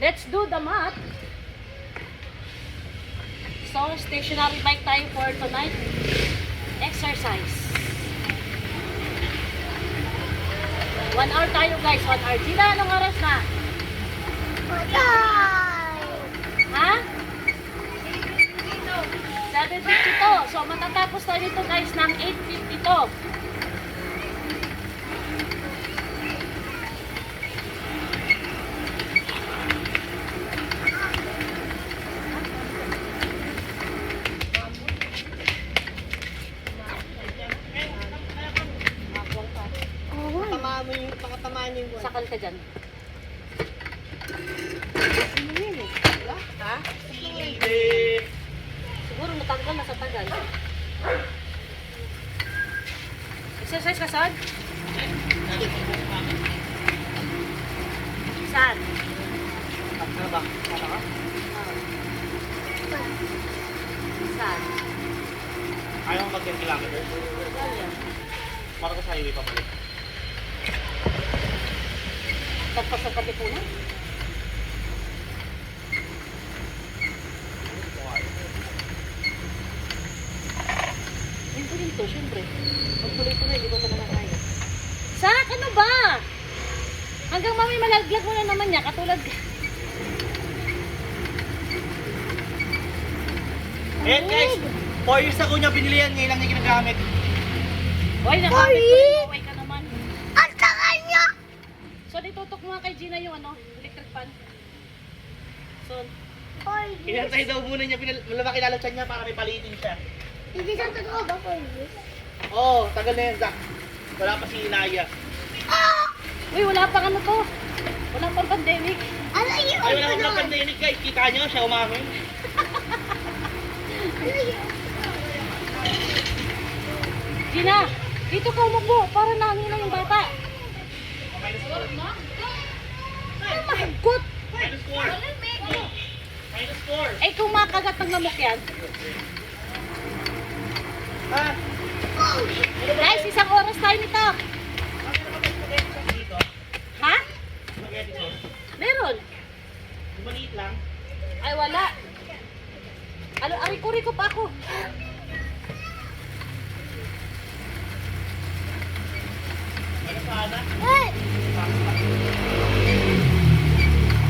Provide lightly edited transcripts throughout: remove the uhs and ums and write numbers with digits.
Let's do the math. So, stationary bike tayo for tonight. Exercise. 1 hour tayo guys, 1 hour. Gina, anong oras na? Ha? 7:52. So, matatapos tayo nito guys ng 8:52. Sakal ka dyan. Ano yun eh? Ha? Siguro natanggal na sa tagal. Exercise ka saan? Saan? Ano ba? Ano ka? Saan? Ayaw mo mag-10 kilometers? Saan yan? Para ko sa highway pa balik. Tagpas sa Katipunan? Yun ko rin to, syempre. Pag-tuloy-tuloy, di ko talaga kaya. Sak, ano ba? Hanggang mami malaglag mo na naman niya, katulad... Ayan guys, 4 years ago niya binili yan, ngayon lang niya ginagamit. Hoy, nakamit ko rin, away ka naman. Ang takal niya! So, ditutok mo nga kay Gina yung ano, electric fan. So, Inantay daw muna niya, malaki lalo siya niya para may palitin siya. Hindi siya totoo ba po yun? Oo, tagal na yan, Zach. Wala pa si Inaya. uy, wala pang ano to. Wala pang pandemic. Ano yun? Ay, wala akong pandemic guys. Kita niyo, siya umamin. Ano yun? Gina, dito ka umupo para nangin lang yung bata. Ay, mahagot. Minus 4. Minus 4. Eh, kung makagat ng lamok yan. Ha? Guys, 1 oras tayo nito. Dito. Ha? Spaghetti sauce. Meron. Maliit lang. Ay, wala. Ano, ariko-riko pa ako. Ano sana? Hey!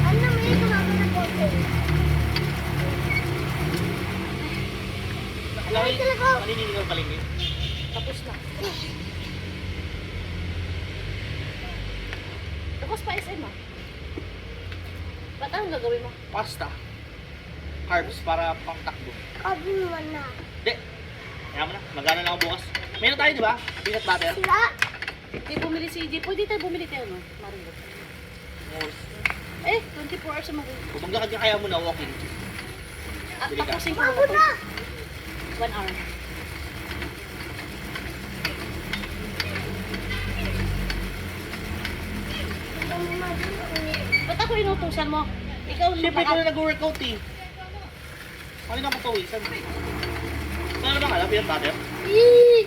Ano may kumama na po ito? Nakalawin. Manininigaw palingin. Tapos na. Tapos pa SM ah. Ba't anong gagawin mo? Pasta. Carbs para pang takbo. Kabi mo na. Hindi. Kaya mo na. Magana lang ako bukas. Meron tayo di ba? Peanut butter. Sila? Hindi bumili si EJ. Pwede tayo bumili tayo, no? Maringo. Eh, 24 hours na mag- Kung maglakad ka kaya mo na walking. Bili ka. tapusin ko Bago na to. na! 1 hour. Ba't ako inutusan mo? Ikaw Siyempre ikaw lahat. na nag-workout eh. Ano na patawisan? Ano na kala? Peanut butter? Eee!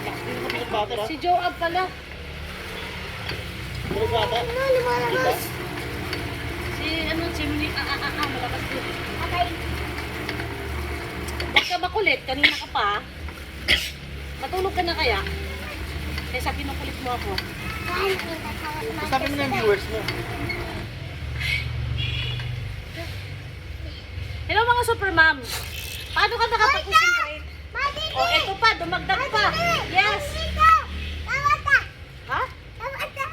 Hindi na peanut butter ha? Si Joab pala. Peanut butter? Ano, lumalabas? Si ano, si Muni. Malakas din. Okay. Huwag ka makulit. Kanina ka pa. Matulog ka na kaya? Kaysa kinukulit mo ako. Sabi mo na yung viewers mo. Hello mga super mom. Paano ka nakapag-concentrate? Madini! Oh, eto pa. Dumagdag pa. Yes. Tawata! Ha? Tawata!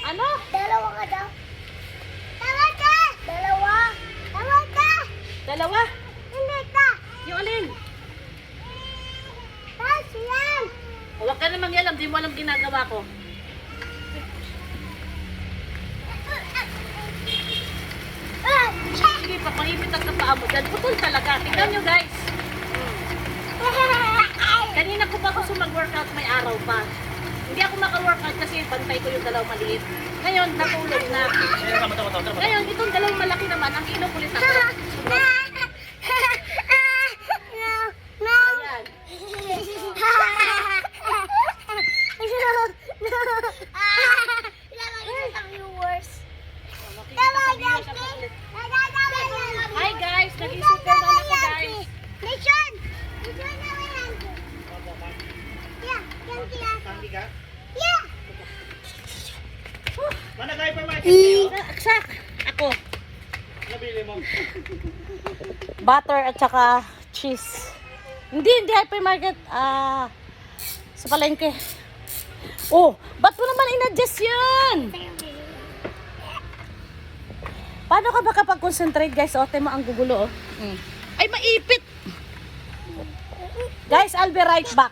Ano? Dalawa ka daw. Tawata! Dalawa! Tawata! Dalawa? Hindi ka! Yung alin? Tapos yan! Huwag ka namang yalam. Di mo alam ginagawa ko. Sige pa, pangipit ang kapaa mo. Dahil putol talaga. Tingnan nyo guys. Kanina ko pa gusto mag-workout, may araw pa. Hindi ako maka-workout kasi bantay ko yung dalawang maliit. Ngayon, natulog na. Ngayon, itong dalawang malaki naman, ang inukulit ako. Sunod. Ayan. Hindi ka? Yeah. Mana hypermarket kayo? Aksak! Ako. Nabili mo. Butter at saka cheese. Hindi hypermarket. Sa palengke. Oh, ba't mo naman in-adjust yun? Paano ka ba kapag-concentrate, guys? O, mo ang gugulo, oh. Ay, maipit! Guys, I'll be right back.